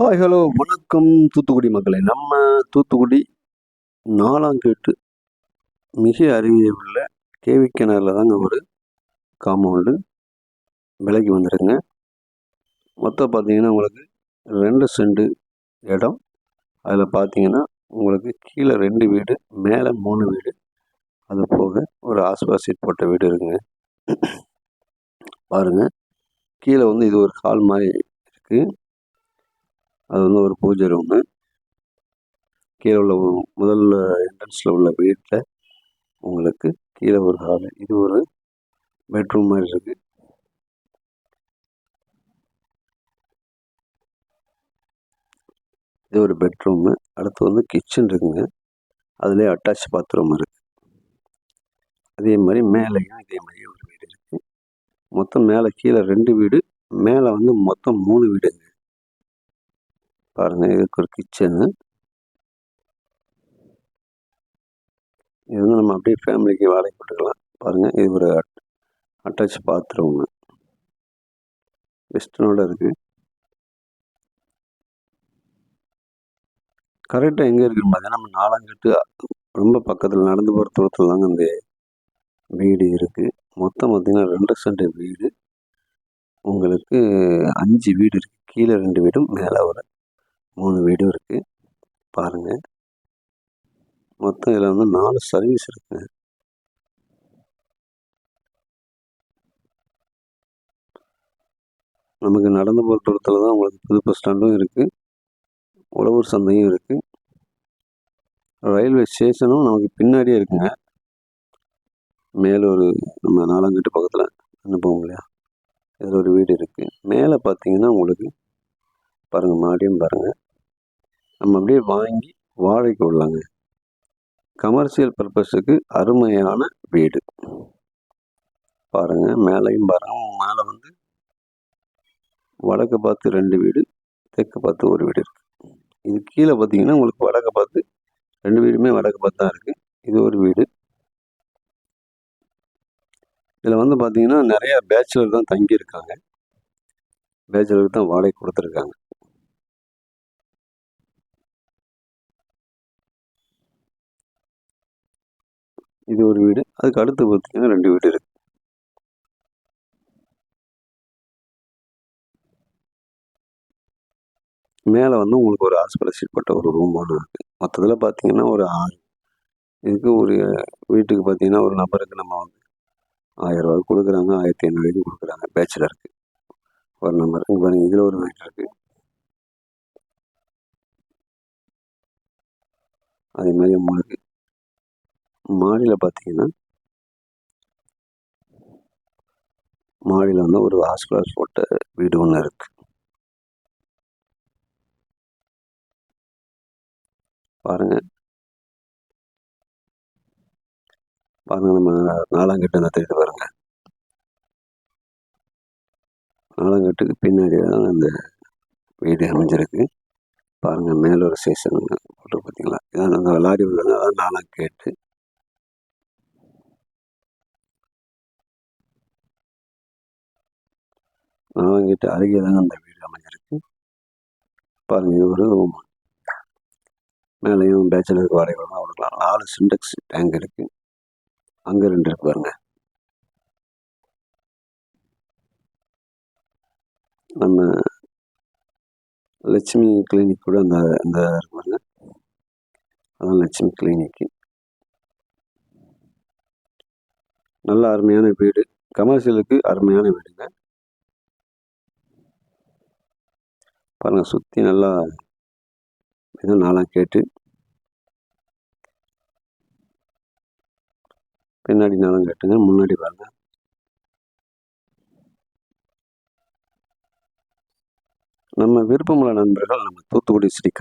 Hi hello வணக்கம் தூத்துக்குடி மக்களே. நம்ம தூத்துக்குடி நாலாங்கேட்டு மிக அருகே உள்ள கேவி கிணறுல தாங்க ஒரு காம்பவுண்டு விலைக்கு வந்துருங்க. மொத்தம் பார்த்தீங்கன்னா உங்களுக்கு 2 சென்ட் இடம். அதில் பார்த்தீங்கன்னா உங்களுக்கு கீழே 2 வீடு, மேலே 3 வீடு, அது போக ஒரு ஆஸ்பாசிட் போட்ட வீடு இருக்குங்க. பாருங்க, கீழே வந்து இது ஒரு ஹால் மாதிரி இருக்கு. அது வந்து ஒரு பூஜை ரூமு. கீழே உள்ள முதல்ல என்ட்ரன்ஸில் உள்ள வீட்டில் உங்களுக்கு கீழே ஒரு ஹாலு, இது ஒரு பெட்ரூம் மாதிரி இருக்கு. இது ஒரு பெட்ரூமு. அடுத்து வந்து கிச்சன் இருக்குங்க. அதுலேயே அட்டாச் பாத்ரூம் இருக்கு. அதே மாதிரி மேலேயும் இதே மாதிரி ஒரு வீடு இருக்கு. மொத்தம் மேலே கீழே 2 வீடு, மேலே வந்து மொத்தம் 3 வீடுங்க. பாருங்க, இதுக்கு ஒரு கிச்சனு. இது வந்து நம்ம அப்படியே ஃபேமிலிக்கு வாடகை போட்டுக்கலாம். பாருங்க, இது ஒரு அட்டாச் பாத்ரூமு வெஸ்டர்னோட இருக்கு. கரெக்டாக எங்கே இருக்குன்னு பார்த்தீங்கன்னா நம்ம நாலாங்கட்டு ரொம்ப பக்கத்தில் நடந்து போகிற தூரத்தில் தாங்க இந்த வீடு இருக்குது. மொத்தம் பார்த்திங்கன்னா 2 சென்ட் வீடு. உங்களுக்கு 5 வீடு இருக்குது. கீழே 2 வீடும், மேலே ஒரு 3 வீடும் இருக்குது. பாருங்கள், மொத்தம் இதில் வந்து 4 சர்வீஸ் இருக்குங்க. நமக்கு நடந்து போகிற தூரத்தில் தான் உங்களுக்கு புது பஸ் ஸ்டாண்டும் இருக்குது, உழவர் சந்தையும் இருக்குது, ரயில்வே ஸ்டேஷனும் நமக்கு பின்னாடியே இருக்குங்க. மேலே ஒரு நம்ம நாலாங்கட்டு பக்கத்தில் அனுப்புவோம் இல்லையா, இதில் ஒரு வீடு இருக்குது. மேலே பார்த்தீங்கன்னா உங்களுக்கு பாருங்கள், மாடியும் பாருங்கள். நம்ம அப்படியே வாங்கி வாடகைக்கு விடலாங்க. கமர்ஷியல் பர்பஸுக்கு அருமையான வீடு. பாருங்கள், மேலேயும் பாருங்கள். மேலே வந்து வடக்கு பார்த்து 2 வீடு, தெற்கு பார்த்து ஒரு வீடு இருக்குது. இது கீழே பார்த்தீங்கன்னா உங்களுக்கு வடக்கு பார்த்து 2 வீடுமே வடக்கு பார்த்து தான் இருக்குது. இது ஒரு வீடு. இதில் வந்து பார்த்தீங்கன்னா நிறையா பேச்சுலர் தான் தங்கியிருக்காங்க. பேச்சுலருக்கு தான் வாடகை கொடுத்துருக்காங்க. இது ஒரு வீடு. அதுக்கு அடுத்து பார்த்தீங்கன்னா 2 வீடு இருக்குது. மேலே வந்து உங்களுக்கு ஒரு ஆஸ்பெலசிட் போட்ட ஒரு ரூம் ஒன்று இருக்குது. மொத்தத்தில் பார்த்தீங்கன்னா ஒரு 6 இதுக்கு ஒரு வீட்டுக்கு பார்த்தீங்கன்னா ஒரு நபருக்கு நம்ம வந்து 1000 ரூபா கொடுக்குறாங்க, 1500 கொடுக்குறாங்க பேச்சுலருக்கு ஒரு நம்பருக்கு. பாருங்கள், இதில் ஒரு வீடு இருக்குது. அதே மாதிரி உங்களுக்கு மாடியில் பார்த்தீங்கன்னா மாடியில் வந்து ஒரு ஹாஸ்பிட்டல் போட்ட வீடு ஒன்று இருக்குது. பாருங்கள், நம்ம நாலாங்கட்டு அந்த தெரியுது பாருங்கள். நாலாங்கட்டுக்கு பின்னாடி தான் அந்த வீடு அமைஞ்சிருக்கு. பாருங்கள், மேலே ஒரு ஸ்டேஷன் போட்டு பார்த்தீங்களா, இதான் அந்த லாரி வருதுங்க, அதான் நாலாங்கேட்டு. நாலாங்கேட்டு அருகே தாங்க அந்த வீடு அமைஞ்சிருக்கு. பாருங்கள், இது ஒரு ரூம். மேலேயும் பேச்சுலருக்கு வாடகை கொடுக்கலாம். 4 சிண்டெக்ஸ் டேங்க் இருக்குது. அங்கே 2 இருக்கு பாருங்கள். நம்ம லட்சுமி கிளினிக் கூட அந்த அந்த இருக்கு பாருங்க, அதான் லட்சுமி கிளினிக்கு. நல்ல அருமையான வீடு, கமர்ஷியலுக்கு அருமையான வீடுங்க. பாருங்கள், சுற்றி நல்லா இது நாலாங்கேட்டு, பின்னாடி நாலாங்கேட்டுங்க, முன்னாடி பாருங்க. நம்ம விருப்பமுள்ள நண்பர்கள் நம்ம தூத்துக்குடி ஸ்ரீ